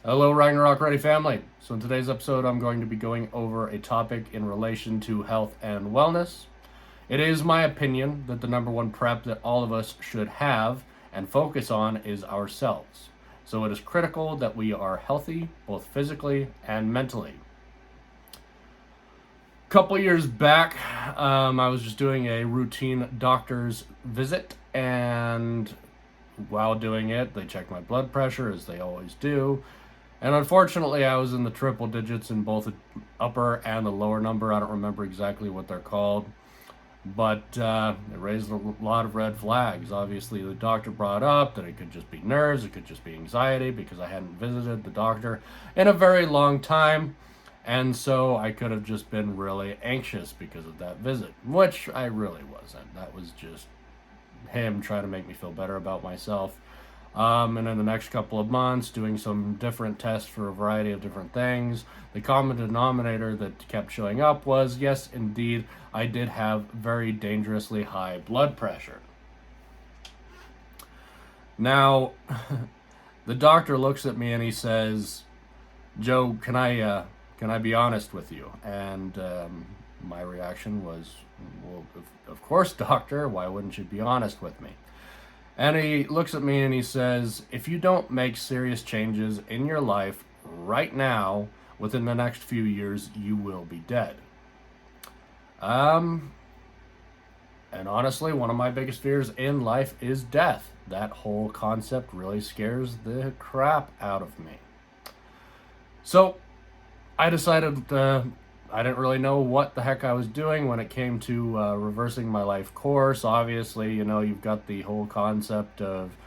Hello, Ragnarok Ready family. So, in today's episode, I'm going to be going over a topic in relation to health and wellness. It is my opinion that the number one prep that all of us should have and focus on is ourselves. So, it is critical that we are healthy, both physically and mentally. A couple years back, I was just doing a routine doctor's visit, and while doing it, they checked my blood pressure, as they always do. And unfortunately, I was in the triple digits in both the upper and the lower number. I don't remember exactly what they're called, but it raised a lot of red flags. Obviously, the doctor brought up that it could just be nerves, it could just be anxiety, because I hadn't visited the doctor in a very long time. And so I could have just been really anxious because of that visit, which I really wasn't. That was just him trying to make me feel better about myself. And in the next couple of months, doing some different tests for a variety of different things. The common denominator that kept showing up was, yes, indeed, I did have very dangerously high blood pressure. Now, the doctor looks at me and he says, "Joe, can I be honest with you?" And my reaction was, "Well, of course, doctor. Why wouldn't you be honest with me?" And he looks at me and he says, "If you don't make serious changes in your life right now, within the next few years, you will be dead." Um, and honestly, one of my biggest fears in life is death. That whole concept really scares the crap out of me. So I decided I didn't really know what the heck I was doing when it came to reversing my life course. Obviously, you've got the whole concept of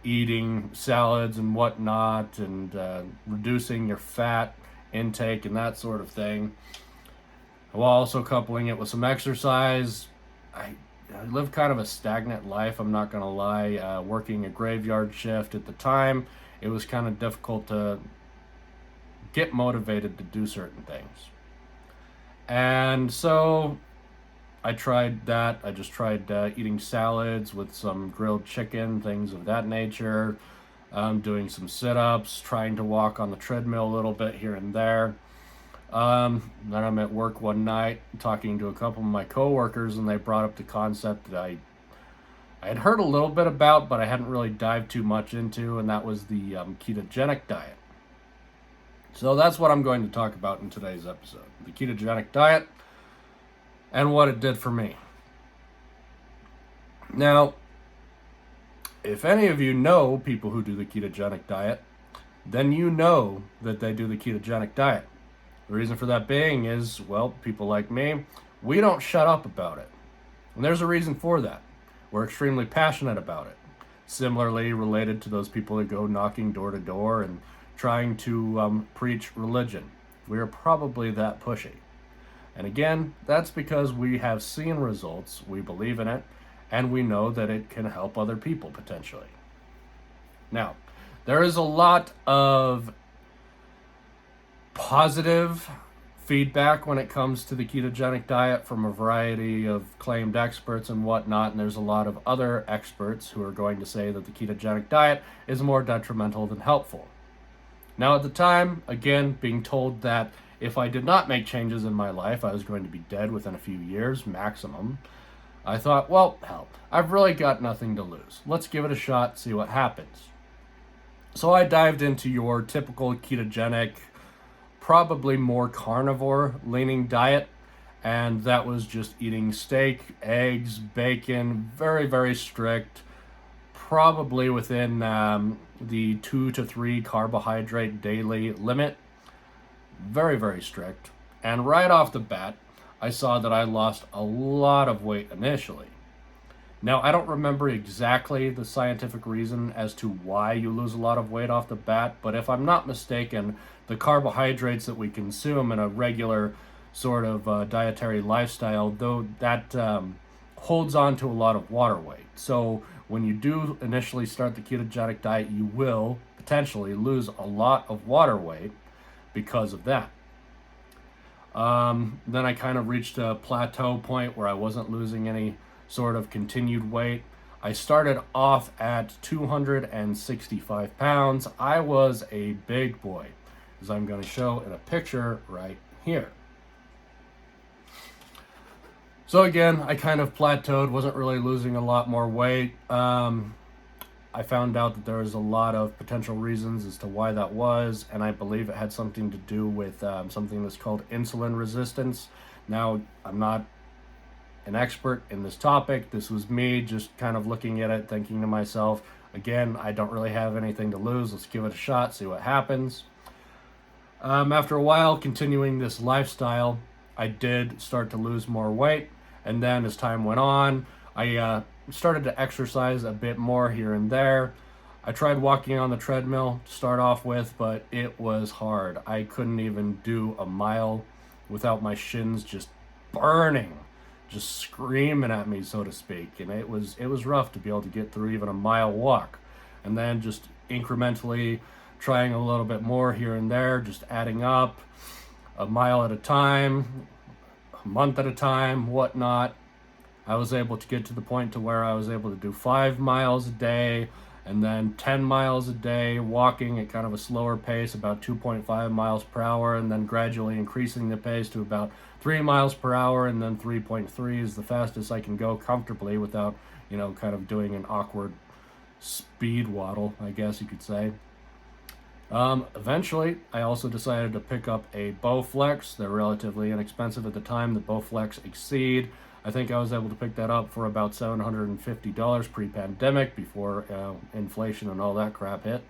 eating salads and whatnot, and reducing your fat intake and that sort of thing, while also coupling it with some exercise. I live kind of a stagnant life, I'm not going to lie. Working a graveyard shift at the time, it was kind of difficult to get motivated to do certain things. And so I tried that. I just tried eating salads with some grilled chicken, things of that nature, doing some sit ups, trying to walk on the treadmill a little bit here and there. Then I'm at work one night talking to a couple of my coworkers, and they brought up the concept that I had heard a little bit about, but I hadn't really dived too much into, and that was the ketogenic diet. So that's what I'm going to talk about in today's episode, the ketogenic diet and what it did for me. Now, if any of you know people who do the ketogenic diet, then you know that they do the ketogenic diet. The reason for that being is, well, people like me, we don't shut up about it. And there's a reason for that. We're extremely passionate about it. Similarly related to those people that go knocking door to door and trying to preach religion. We are probably that pushy. And again, that's because we have seen results, we believe in it, and we know that it can help other people potentially. Now, there is a lot of positive feedback when it comes to the ketogenic diet from a variety of claimed experts and whatnot, and there's a lot of other experts who are going to say that the ketogenic diet is more detrimental than helpful. Now, at the time, again, being told that if I did not make changes in my life, I was going to be dead within a few years, maximum, I thought, well, hell, I've really got nothing to lose. Let's give it a shot, see what happens. So I dived into your typical ketogenic, probably more carnivore-leaning diet, and that was just eating steak, eggs, bacon, very, very strict, probably within the 2 to 3 carbohydrate daily limit. Very, very strict. And right off the bat, I saw that I lost a lot of weight initially. Now, I don't remember exactly the scientific reason as to why you lose a lot of weight off the bat, but if I'm not mistaken, the carbohydrates that we consume in a regular sort of dietary lifestyle, though that holds on to a lot of water weight. So when you do initially start the ketogenic diet, you will potentially lose a lot of water weight because of that. Then I kind of reached a plateau point where I wasn't losing any sort of continued weight. I started off at 265 pounds. I was a big boy, as I'm going to show in a picture right here. So again, I kind of plateaued, wasn't really losing a lot more weight. I found out that there was a lot of potential reasons as to why that was, and I believe it had something to do with something that's called insulin resistance. Now, I'm not an expert in this topic. This was me just kind of looking at it, thinking to myself, again, I don't really have anything to lose. Let's give it a shot, see what happens. After a while, continuing this lifestyle, I did start to lose more weight. And then as time went on, I started to exercise a bit more here and there. I tried walking on the treadmill to start off with, but it was hard. I couldn't even do a mile without my shins just burning, just screaming at me, so to speak. And it was rough to be able to get through even a mile walk. And then just incrementally trying a little bit more here and there, just adding up a mile at a time, a month at a time, whatnot. I was able to get to the point to where I was able to do 5 miles a day and then 10 miles a day, walking at kind of a slower pace, about 2.5 miles per hour, and then gradually increasing the pace to about 3 miles per hour, and then 3.3 is the fastest I can go comfortably without, kind of doing an awkward speed waddle, I guess you could say. Eventually, I also decided to pick up a Bowflex. They're relatively inexpensive at the time. The Bowflex Exceed. I think I was able to pick that up for about $750 pre-pandemic, before inflation and all that crap hit.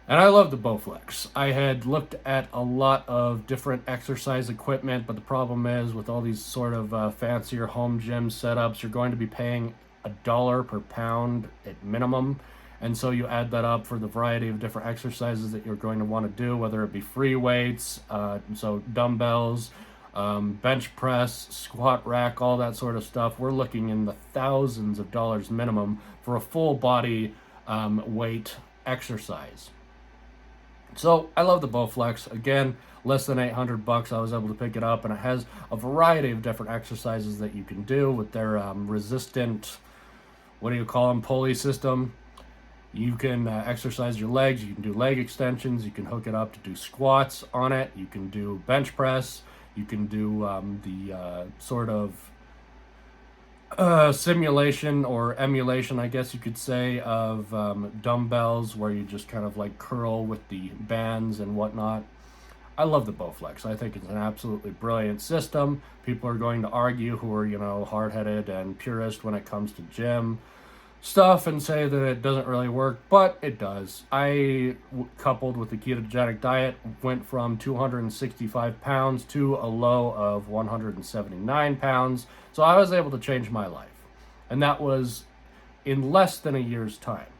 And I love the Bowflex. I had looked at a lot of different exercise equipment, but the problem is with all these sort of fancier home gym setups, you're going to be paying $1 per pound at minimum. And so you add that up for the variety of different exercises that you're going to want to do, whether it be free weights, so dumbbells, bench press, squat rack, all that sort of stuff. We're looking in the thousands of dollars minimum for a full body weight exercise. So I love the Bowflex. Again, less than $800. I was able to pick it up, and it has a variety of different exercises that you can do with their resistant, pulley system. You can exercise your legs. You can do leg extensions. You can hook it up to do squats on it. You can do bench press. You can do the sort of simulation or emulation, I guess you could say, of dumbbells, where you just kind of like curl with the bands and whatnot. I love the Bowflex. I think it's an absolutely brilliant system. People are going to argue, who are, hard-headed and purist when it comes to gym stuff, and say that it doesn't really work, but it does. Coupled with the ketogenic diet, went from 265 pounds to a low of 179 pounds. So I was able to change my life. And that was in less than a year's time.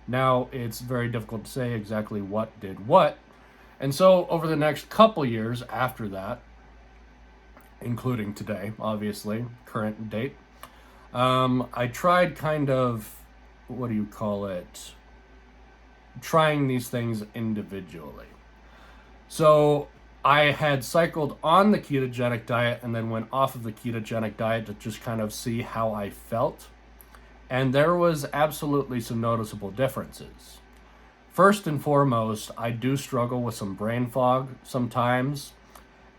Now, it's very difficult to say exactly what did what. And so over the next couple years after that, including today, obviously, current date, I tried kind of, trying these things individually. So I had cycled on the ketogenic diet and then went off of the ketogenic diet to just kind of see how I felt. And there was absolutely some noticeable differences. First and foremost, I do struggle with some brain fog sometimes.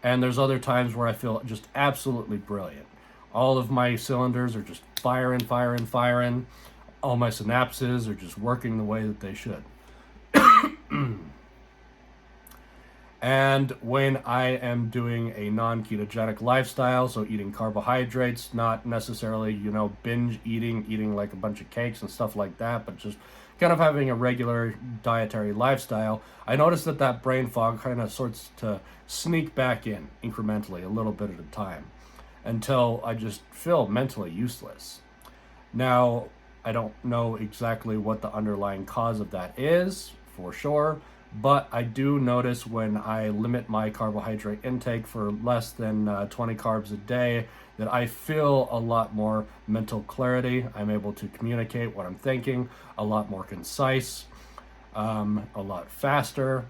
And there's other times where I feel just absolutely brilliant. All of my cylinders are just firing. All my synapses are just working the way that they should. And when I am doing a non-ketogenic lifestyle, so eating carbohydrates, not necessarily, binge eating like a bunch of cakes and stuff like that, but just kind of having a regular dietary lifestyle, I noticed that brain fog kind of starts to sneak back in incrementally, a little bit at a time, until I just feel mentally useless. Now, I don't know exactly what the underlying cause of that is, for sure, but I do notice when I limit my carbohydrate intake for less than 20 carbs a day, that I feel a lot more mental clarity. I'm able to communicate what I'm thinking, a lot more concise, a lot faster.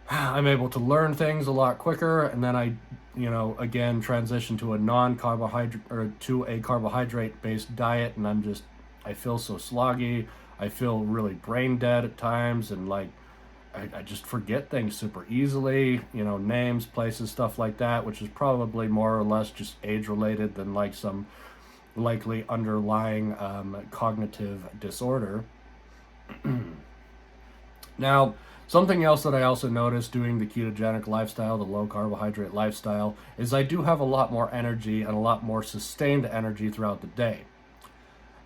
I'm able to learn things a lot quicker, and then I, again transition to a non-carbohydrate or to a carbohydrate-based diet, and I feel so sloggy. I feel really brain dead at times, and like I just forget things super easily, names, places, stuff like that, which is probably more or less just age related than like some likely underlying cognitive disorder. Now, something else that I also noticed doing the ketogenic lifestyle, the low carbohydrate lifestyle, is I do have a lot more energy and a lot more sustained energy throughout the day.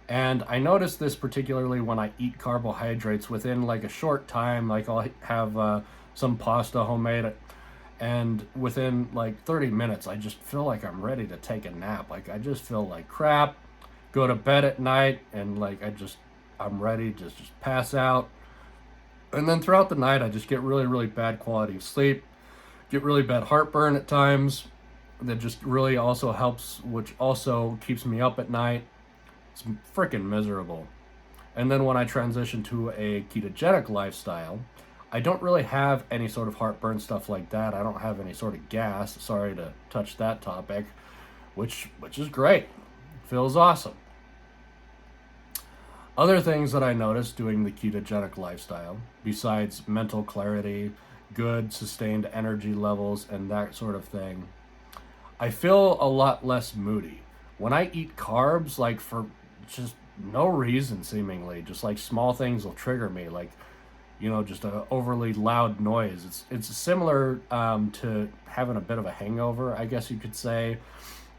And I notice this particularly when I eat carbohydrates within like a short time. Like I'll have some pasta homemade, and within like 30 minutes, I just feel like I'm ready to take a nap. Like I just feel like crap, go to bed at night, and like I'm ready to just pass out. And then throughout the night, I just get really, really bad quality of sleep, get really bad heartburn at times. That just really also helps, which also keeps me up at night. It's freaking miserable. And then when I transition to a ketogenic lifestyle, I don't really have any sort of heartburn, stuff like that. I don't have any sort of gas. Sorry to touch that topic, which is great. Feels awesome. Other things that I noticed doing the ketogenic lifestyle, besides mental clarity, good sustained energy levels, and that sort of thing, I feel a lot less moody. When I eat carbs, like for just no reason seemingly, just like small things will trigger me, like just a overly loud noise. It's similar to having a bit of a hangover, I guess you could say.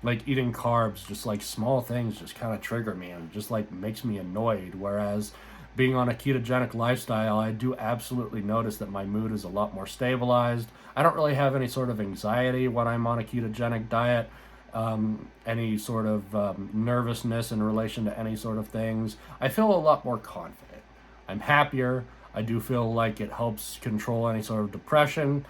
Like eating carbs, just like small things just kind of trigger me and just like makes me annoyed. Whereas being on a ketogenic lifestyle, I do absolutely notice that my mood is a lot more stabilized. I don't really have any sort of anxiety when I'm on a ketogenic diet, any sort of nervousness in relation to any sort of things. I feel a lot more confident. I'm happier. I do feel like it helps control any sort of depression.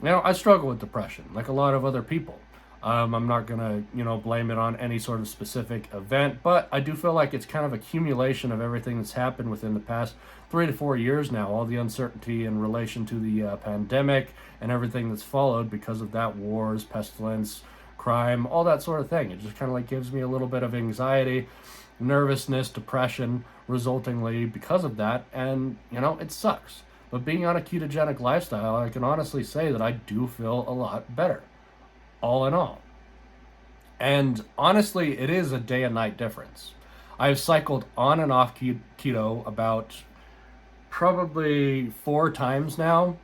I struggle with depression like a lot of other people. I'm not gonna, blame it on any sort of specific event, but I do feel like it's kind of accumulation of everything that's happened within the past 3 to 4 years now. All the uncertainty in relation to the pandemic and everything that's followed because of that, wars, pestilence, crime, all that sort of thing. It just kind of like gives me a little bit of anxiety, nervousness, depression, resultingly because of that, and it sucks. But being on a ketogenic lifestyle, I can honestly say that I do feel a lot better, all in all. And honestly, it is a day and night difference. I've cycled on and off keto about probably 4 times now,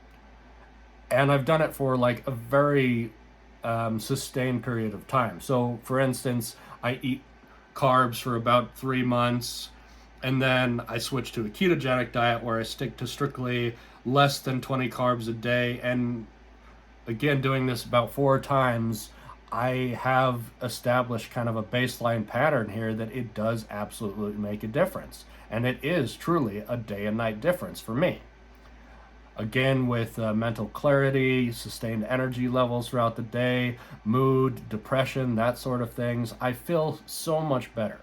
and I've done it for like a very sustained period of time. So, for instance, I eat carbs for about 3 months, and then I switch to a ketogenic diet where I stick to strictly less than 20 carbs a day. And again, doing this about 4 times, I have established kind of a baseline pattern here that it does absolutely make a difference. And it is truly a day and night difference for me. Again, with mental clarity, sustained energy levels throughout the day, mood, depression, that sort of things, I feel so much better.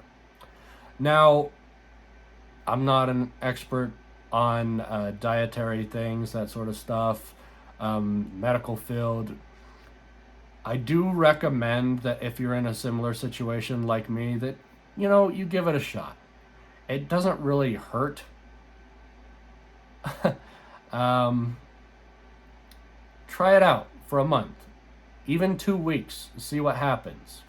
Now, I'm not an expert on dietary things, that sort of stuff, medical field. I do recommend that if you're in a similar situation like me, that you give it a shot. It doesn't really hurt. Try it out for a month, even 2 weeks, see what happens.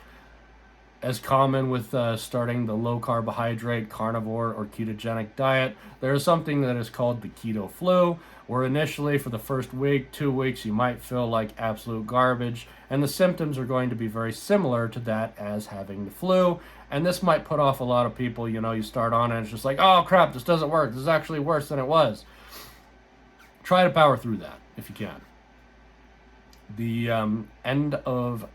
As common with starting the low carbohydrate, carnivore, or ketogenic diet, there is something that is called the keto flu, where initially for the first week, 2 weeks, you might feel like absolute garbage, and the symptoms are going to be very similar to that as having the flu. And this might put off a lot of people. You start on and it's just like, oh crap, this doesn't work. This is actually worse than it was. Try to power through that if you can. The end of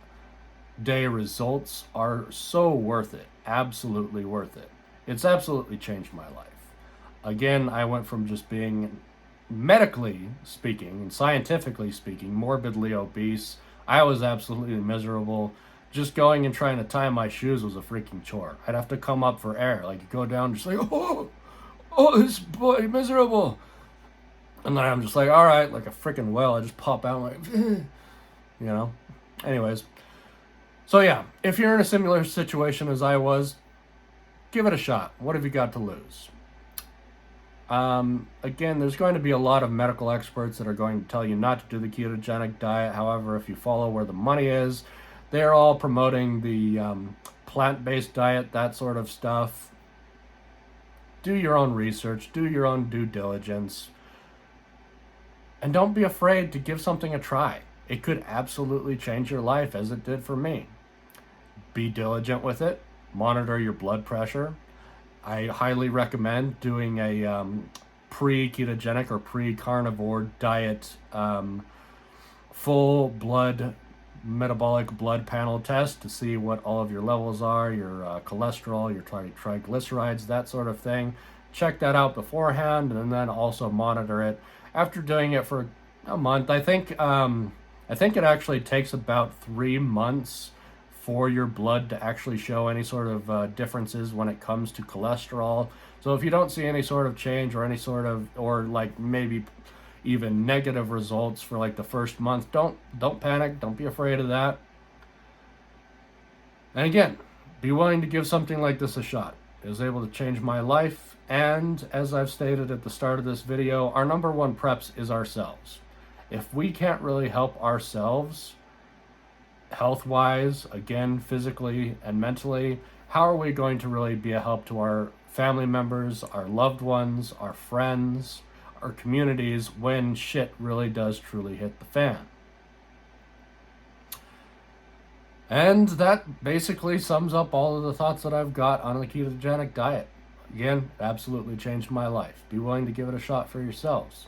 day results are so worth it. Absolutely worth it. It's absolutely changed my life. Again, I went from just being, medically speaking and scientifically speaking, morbidly obese. I was absolutely miserable. Just going and trying to tie my shoes was a freaking chore. I'd have to come up for air. Like, go down just like, oh, this boy, miserable. And then I'm just like, all right, like a freaking whale. I just pop out like, you know. Anyways, so yeah, if you're in a similar situation as I was, give it a shot. What have you got to lose? Again, there's going to be a lot of medical experts that are going to tell you not to do the ketogenic diet. However, if you follow where the money is, they're all promoting the plant-based diet, that sort of stuff. Do your own research, do your own due diligence, and don't be afraid to give something a try. It could absolutely change your life as it did for me. Be diligent with it, monitor your blood pressure. I highly recommend doing a pre-ketogenic or pre-carnivore diet full blood metabolic blood panel test to see what all of your levels are, your cholesterol, your triglycerides, that sort of thing. Check that out beforehand, and then also monitor it after doing it for a month. I think it actually takes about 3 months for your blood to actually show any sort of differences when it comes to cholesterol. So if you don't see any sort of change or any sort of, or like maybe even negative results for like the first month, don't panic. Don't be afraid of that. And again, be willing to give something like this a shot. It was able to change my life, and as I've stated at the start of this video, our number one preps is ourselves. If we can't really help ourselves health-wise, again, physically and mentally, how are we going to really be a help to our family members, our loved ones, our friends, our communities when shit really does truly hit the fan? And that basically sums up all of the thoughts that I've got on the ketogenic diet. Again, absolutely changed my life. Be willing to give it a shot for yourselves.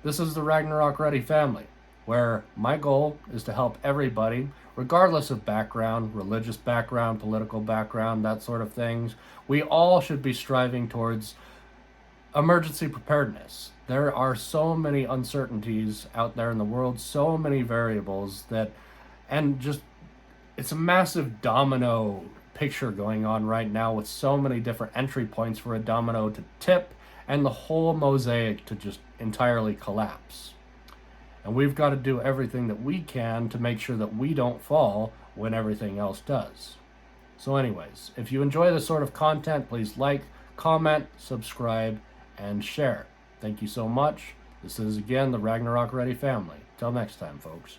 This is the Ragnarok Ready family, where my goal is to help everybody, regardless of background, religious background, political background, that sort of things. We all should be striving towards emergency preparedness. There are so many uncertainties out there in the world, so many variables that, and just, it's a massive domino picture going on right now with so many different entry points for a domino to tip and the whole mosaic to just entirely collapse. And we've got to do everything that we can to make sure that we don't fall when everything else does. So anyways, if you enjoy this sort of content, please like, comment, subscribe, and share. Thank you so much. This is again the Ragnarok Ready family. Till next time, folks.